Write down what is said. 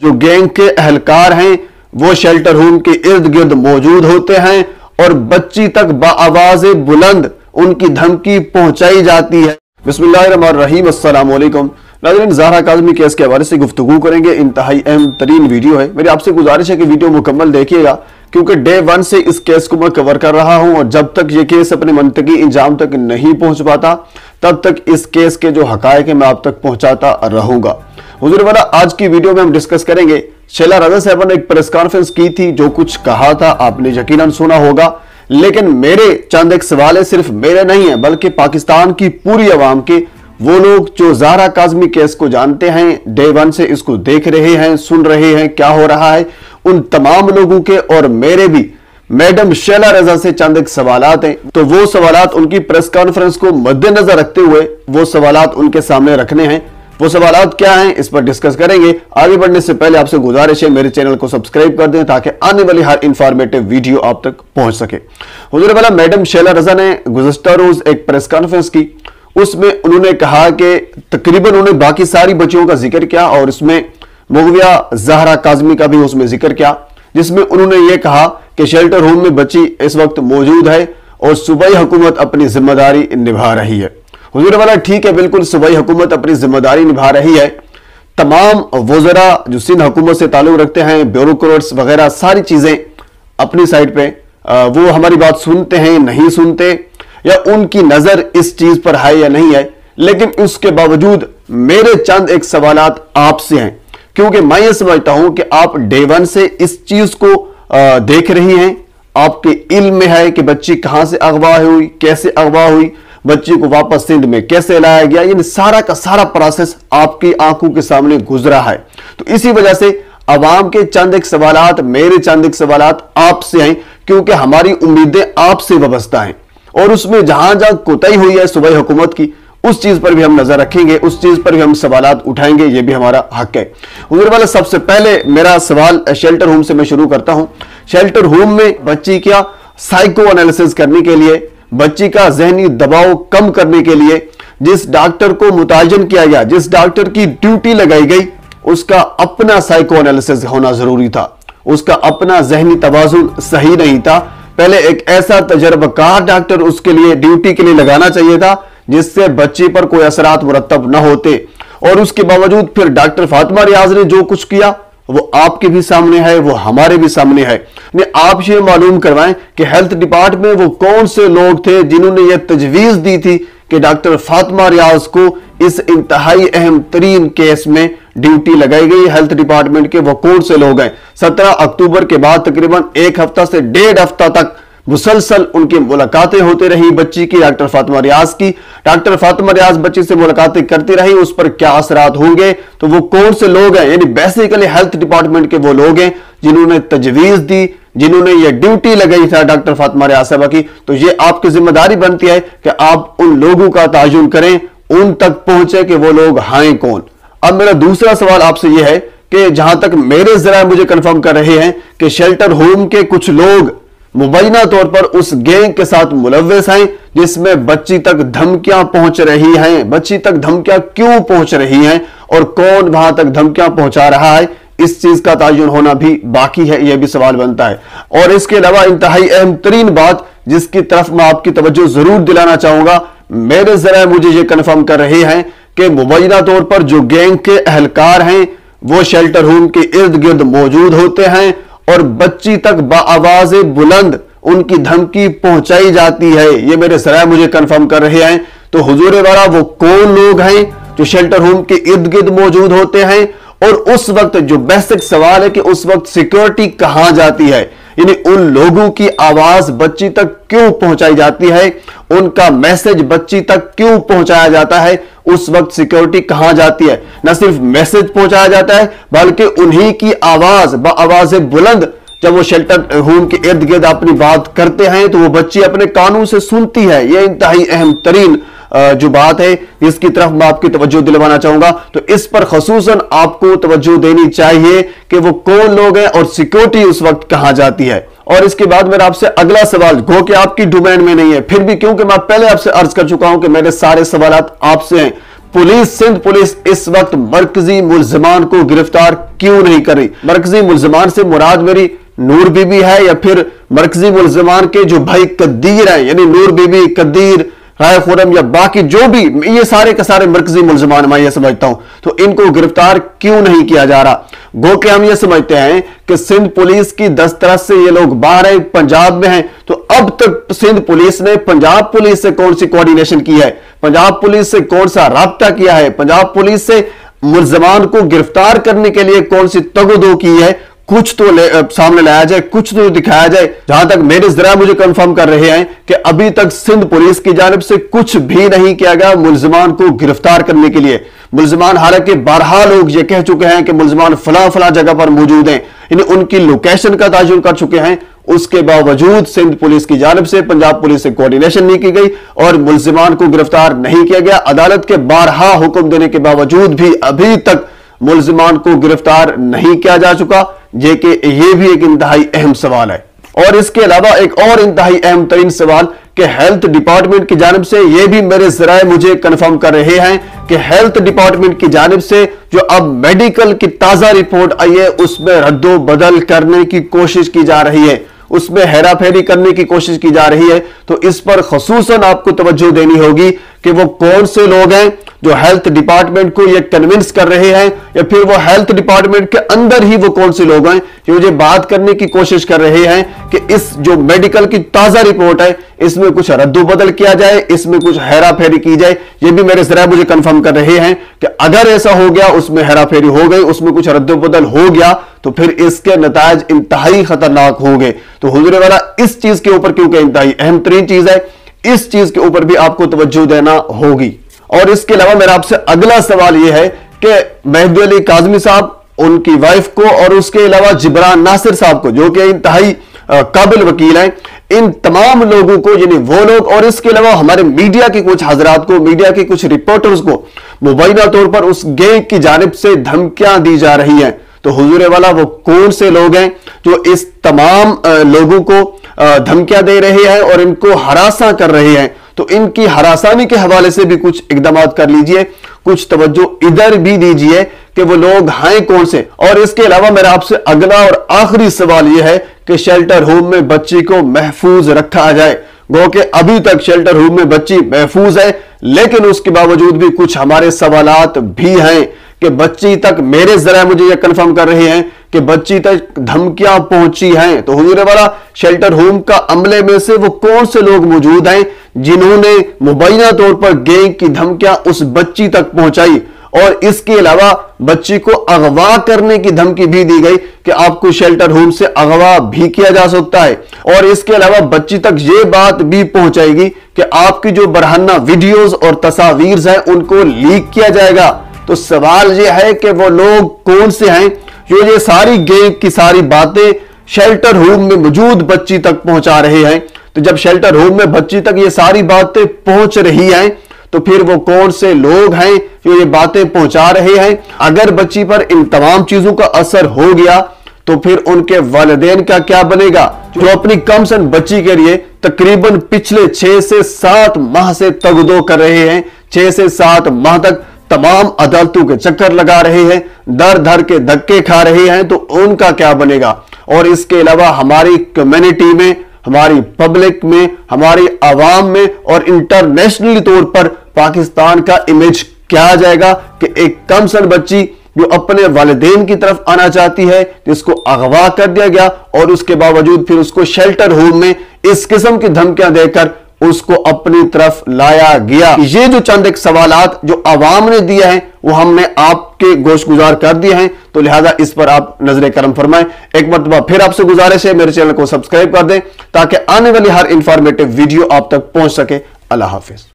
जो गैंग के अहलकार हैं वो शेल्टर होम के इर्द गिर्द मौजूद होते हैं और बच्ची तक बाआवाज़ बुलंद उनकी धमकी पहुंचाई जाती है। बिस्मिल्लाहिर्रहमानिर्रहीम, अस्सलाम वालेकुम। नाज़रीन, ज़हरा काज़मी केस के हवाले से गुफ्तगू करेंगे। इंतहाई अहम तरीन वीडियो है। मेरी आपसे गुजारिश है कि वीडियो मुकम्मल देखिएगा, क्योंकि डे वन से इस केस को मैं कवर कर रहा हूं और जब तक ये केस अपने मंतकी इंजाम तक नहीं पहुंच पाता तब तक इस केस के जो हकायक है मैं आप तक पहुंचाता रहूंगा। हुज़ूर वाला, आज की वीडियो में हम डिस्कस करेंगे, शैला रज़ा साहिबा ने एक प्रेस कॉन्फ्रेंस की थी, जो कुछ कहा था आपने यकीनन सुना होगा, लेकिन मेरे चंद एक सवाल है, सिर्फ मेरे नहीं है बल्कि पाकिस्तान की पूरी अवाम के, वो लोग जो ज़हरा काज़मी केस को जानते हैं, डे वन से इसको देख रहे हैं, सुन रहे हैं क्या हो रहा है, उन तमाम लोगों के और मेरे भी मैडम शैला रज़ा से चंद एक सवालात हैं। तो वो सवालात उनकी प्रेस कॉन्फ्रेंस को मद्देनजर रखते हुए वो सवालात उनके सामने रखने हैं। वो सवालात क्या हैं इस पर डिस्कस करेंगे। आगे बढ़ने से पहले आपसे गुजारिश है मेरे चैनल को सब्सक्राइब कर दें ताकि आने वाली हर इंफॉर्मेटिव वीडियो आप तक पहुंच सके। हुज़ूर वाला, मैडम शैला रज़ा ने गुज़श्ता रोज एक प्रेस कॉन्फ्रेंस की, उसमें उन्होंने कहा कि तकरीबन उन्होंने बाकी सारी बच्चियों का जिक्र किया और इसमें मुग़विया ज़हरा काज़मी का भी उसमें जिक्र किया, जिसमें उन्होंने ये कहा कि शेल्टर होम में बच्ची इस वक्त मौजूद है और सूबाई हुकूमत अपनी जिम्मेदारी निभा रही है। हुज़ूर वाला, ठीक है, बिल्कुल सूबाई हुकूमत अपनी जिम्मेदारी निभा रही है। तमाम वज़रा जो सिंध हुकूमत से ताल्लुक़ रखते हैं, ब्यूरोक्रेट्स वगैरह, सारी चीज़ें अपनी साइड पे वो हमारी बात सुनते हैं, नहीं सुनते, या उनकी नज़र इस चीज़ पर है या नहीं है। लेकिन उसके बावजूद मेरे चंद एक सवालात आपसे हैं, क्योंकि मैं ये समझता हूं कि आप डे वन से इस चीज़ को देख रही हैं, आपके इल्म में है कि बच्ची कहां से अगवा हुई, कैसे अगवा हुई, बच्ची को वापस सिंध में कैसे लाया गया, ये सारा का सारा प्रोसेस आपकी आंखों के सामने गुजरा है। तो इसी वजह से अवाम के चंद एक सवालात, मेरे चंद एक सवालात आपसे हैं, क्योंकि हमारी उम्मीदें आपसे वाबस्ता हैं और उसमें जहां जहां कोताही हुई है सूबाई हुकूमत की, उस चीज पर भी हम नजर रखेंगे, उस चीज पर भी हम सवालात उठाएंगे, ये भी हमारा हक है। हुज़ूर वाला, सबसे पहले मेरा सवाल शेल्टर होम से मैं शुरू करता हूं। शेल्टर होम में बच्ची का साइको एनालिसिस करने के लिए, बच्ची का जहनी दबाव कम करने के लिए जिस डॉक्टर को मुतायन किया गया, जिस डॉक्टर की ड्यूटी लगाई गई, उसका अपना साइको एनालिसिस होना जरूरी था, उसका अपना जहनी तवाज़ुन सही नहीं था। पहले एक ऐसा तजर्बाकार डॉक्टर उसके लिए ड्यूटी के लिए लगाना चाहिए था जिससे बच्ची पर कोई असरात मुरत्तब न होते, और उसके बावजूद फिर डॉक्टर फातिमा रियाज ने जो कुछ किया वो आपके भी सामने है, वो हमारे भी सामने है। आप ये मालूम करवाएं कि हेल्थ डिपार्टमेंट में वो कौन से लोग थे जिन्होंने ये तजवीज दी थी कि डॉक्टर फातिमा रियाज को इस इंतहाई अहम तरीन केस में ड्यूटी लगाई गई। हेल्थ डिपार्टमेंट के वो कौन से लोग हैं? 17 अक्टूबर के बाद तकरीबन एक हफ्ता से 1.5 हफ्ता तक मुसलसल उनकी मुलाकातें होती रही बच्ची की, डॉक्टर फातिमा रियाज की। डॉक्टर फातिमा रियाज बच्ची से मुलाकातें करती रही, उस पर क्या असरात होंगे, तो वो कौन से लोग हैं? यानी बेसिकली हेल्थ डिपार्टमेंट के वो लोग हैं जिन्होंने तजवीज दी, जिन्होंने ये ड्यूटी लगाई था डॉक्टर फातिमा रियाज साहबा की। तो ये आपकी जिम्मेदारी बनती है कि आप उन लोगों का ताजुन करें, उन तक पहुंचे कि वो लोग हैं कौन। अब मेरा दूसरा सवाल आपसे यह है कि जहां तक मेरे जरा मुझे कंफर्म कर रहे हैं कि शेल्टर होम के कुछ लोग मुबैना तौर पर उस गैंग के साथ मुलव्वस हैं जिसमें बच्ची तक धमकियां पहुंच रही हैं। बच्ची तक धमकियां क्यों पहुंच रही हैं और कौन वहां तक धमकियां पहुंचा रहा है, इस चीज का तायुन होना भी बाकी है, यह भी सवाल बनता है। और इसके अलावा इंतहाई अहम तरीन बात जिसकी तरफ मैं आपकी तवज्जो जरूर दिलाना चाहूंगा, मेरे जरा मुझे यह कंफर्म कर रहे हैं कि मुबैना तौर पर जो गैंग के अहलकार हैं वो शेल्टर होम के इर्द गिर्द मौजूद होते हैं और बच्ची तक बाआवाज़ बुलंद उनकी धमकी पहुंचाई जाती है। ये मेरे सराय मुझे कंफर्म कर रहे हैं। तो हुजूर वाला, वो कौन लोग हैं जो शेल्टर होम के इर्द गिर्द मौजूद होते हैं? और उस वक्त जो बेसिक सवाल है कि उस वक्त सिक्योरिटी कहां जाती है, यानी उन लोगों की आवाज बच्ची तक क्यों पहुंचाई जाती है, उनका मैसेज बच्ची तक क्यों पहुंचाया जाता है, उस वक्त सिक्योरिटी कहां जाती है? न सिर्फ मैसेज पहुंचाया जाता है बल्कि उन्हीं की आवाज बाआवाज़ बुलंद जब वो शेल्टर होम के इर्द गिर्द अपनी बात करते हैं तो वो बच्ची अपने कानों से सुनती है। ये इंतहाई अहम तरीन जो बात है इसकी तरफ मैं आपकी तवज्जो दिलवाना चाहूंगा। तो इस पर खसूसन आपको तवज्जो देनी चाहिए कि वो कौन लोग हैं और सिक्योरिटी उस वक्त कहां जाती है। और इसके बाद मेरा आपसे अगला सवाल, गो कि आपकी डोमेन में नहीं है, फिर भी क्योंकि मैं पहले आपसे अर्ज कर चुका हूं कि मेरे सारे सवाल आपसे हैं, सिंध पुलिस इस वक्त मरकजी मुल्जिमान को गिरफ्तार क्यों नहीं कर रही? मरकजी मुल्जिमान से मुराद मेरी नूर बीबी है या फिर मरकजी मुल्जिमान के जो भाई कदीर हैं, यानी नूर बीबी, कदीर, राय खुरम या बाकी जो भी, ये सारे के सारे मरकजी मुल्जिमान मैं ये समझता हूं, तो इनको गिरफ्तार क्यों नहीं किया जा रहा? गो के हम ये समझते हैं कि सिंध पुलिस की दस्तरस से ये लोग बाहर हैं, पंजाब में हैं, तो अब तक सिंध पुलिस ने पंजाब पुलिस से कौन सी कोऑर्डिनेशन की है, पंजाब पुलिस से कौन सा राब्ता किया है, पंजाब पुलिस से मुल्जिमान को गिरफ्तार करने के लिए कौन सी तगदो की है? कुछ तो सामने लाया जाए, कुछ तो दिखाया जाए। जहां तक मेरे जरा मुझे कंफर्म कर रहे हैं कि अभी तक सिंध पुलिस की जानिब से कुछ भी नहीं किया गया मुल्जिमान को गिरफ्तार करने के लिए। मुल्जिमान, हालांकि बारहा लोग ये कह चुके हैं कि मुल्जिमान फला फला जगह पर मौजूद हैं, यानी उनकी लोकेशन का ताजुन कर चुके हैं, उसके बावजूद सिंध पुलिस की जानिब से पंजाब पुलिस से कोऑर्डिनेशन नहीं की गई और मुल्जिमान को गिरफ्तार नहीं किया गया। अदालत के बारहा हुक्म देने के बावजूद भी अभी तक मुल्जिमान को गिरफ्तार नहीं किया जा चुका, ये कि ये भी एक इंतहाई अहम सवाल है। और इसके अलावा एक और इंतहाई अहम तरीन सवाल कि हेल्थ डिपार्टमेंट की जानिब से ये भी मेरे जराए मुझे कंफर्म कर रहे हैं कि हेल्थ डिपार्टमेंट की जानिब से जो अब मेडिकल की ताजा रिपोर्ट आई है उसमें रद्दो बदल करने की कोशिश की जा रही है, उसमें हेरा फेरी करने की कोशिश की जा रही है। तो इस पर खसूसन आपको तवज्जो देनी होगी कि वो कौन से लोग हैं जो हेल्थ डिपार्टमेंट को ये कन्विंस कर रहे हैं, या फिर वो हेल्थ डिपार्टमेंट के अंदर ही वो कौन से लोग हैं जो ये बात करने की कोशिश कर रहे हैं कि इस जो मेडिकल की ताजा रिपोर्ट है इसमें कुछ रद्दो बदल किया जाए, इसमें कुछ हेरा फेरी की जाए। ये भी मेरे जरा मुझे कंफर्म कर रहे हैं कि अगर ऐसा हो गया, उसमें हेरा फेरी हो गई, उसमें कुछ रद्दो बदल हो गया, तो फिर इसके नतायज इंतहाई खतरनाक होंगे। तो हुजूर वाला इस चीज के ऊपर, क्योंकि इंतहाई अहम तरीन चीज है, इस चीज के ऊपर भी आपको तवज्जो देना होगी। और इसके अलावा मेरा आपसे अगला सवाल यह है कि मेहदी अली काज़मी साहब, उनकी वाइफ को और उसके अलावा जिब्रान नासिर साहब को, जो कि इंतहाई काबिल वकील हैं, इन तमाम लोगों को, यानी वो लोग और इसके अलावा हमारे मीडिया के कुछ हजरात को, मीडिया के कुछ रिपोर्टर्स को मुबैना तौर पर उस गैंग की जानिब से धमकियां दी जा रही हैं। तो हुजूर वाला वो कौन से लोग हैं जो इस तमाम लोगों को धमकियां दे रहे हैं और इनको हरासा कर रहे हैं? तो इनकी हरासानी के हवाले से भी कुछ इकदाम कर लीजिए, कुछ तवज्जो इधर भी दीजिए कि वो लोग हैं कौन से। और इसके अलावा मेरा आपसे अगला और आखिरी सवाल यह है कि शेल्टर होम में बच्ची को महफूज रखा जाए। गो कि अभी तक शेल्टर होम में बच्ची महफूज है, लेकिन उसके बावजूद भी कुछ हमारे सवालात भी हैं कि बच्ची तक, मेरे जरा मुझे यह कंफर्म कर रहे हैं कि बच्ची तक धमकियां पहुंची हैं। तो हुजूर वाला शेल्टर होम का अमले में से वो कौन से लोग मौजूद हैं जिन्होंने मुबैना तौर पर गैंग की धमकियां उस बच्ची तक पहुंचाई? और इसके अलावा बच्ची को अगवा करने की धमकी भी दी गई कि आपको शेल्टर होम से अगवा भी किया जा सकता है। और इसके अलावा बच्ची तक यह बात भी पहुंचाएगी कि आपकी जो बरहाना वीडियोस और तस्वीर हैं उनको लीक किया जाएगा। तो सवाल यह है कि वो लोग कौन से हैं जो ये सारी गैंग की सारी बातें शेल्टर होम में मौजूद बच्ची तक पहुंचा रहे हैं? तो जब शेल्टर होम में बच्ची तक ये सारी बातें पहुंच रही हैं, तो फिर वो कौन से लोग हैं जो ये बातें पहुंचा रहे हैं? अगर बच्ची पर इन तमाम चीजों का असर हो गया तो फिर उनके वालिदैन का क्या बनेगा, जो अपनी कमसन बच्ची के लिए तकरीबन पिछले 6 से 7 माह से तगदो कर रहे हैं, 6 से 7 माह तक तमाम अदालतों के चक्कर लगा रहे हैं, दर दर के धक्के खा रहे हैं, तो उनका क्या बनेगा? और इसके अलावा हमारी कम्युनिटी में, हमारी पब्लिक में, हमारी आवाम में और इंटरनेशनली तौर पर पाकिस्तान का इमेज क्या आ जाएगा कि एक कमसन बच्ची जो अपने वालिदैन की तरफ आना चाहती है, जिसको अगवा कर दिया गया और उसके बावजूद फिर उसको शेल्टर होम में इस किस्म की धमकियां देकर उसको अपनी तरफ लाया गया। ये जो चंद एक सवालात जो आवाम ने दिए हैं वो हमने आपके गोशगुजार कर दिए हैं, तो लिहाजा इस पर आप नजर करम फरमाएं। एक मरतबा फिर आपसे गुजारिश है मेरे चैनल को सब्सक्राइब कर दें ताकि आने वाली हर इंफॉर्मेटिव वीडियो आप तक पहुंच सके। अल्लाह हाफिज।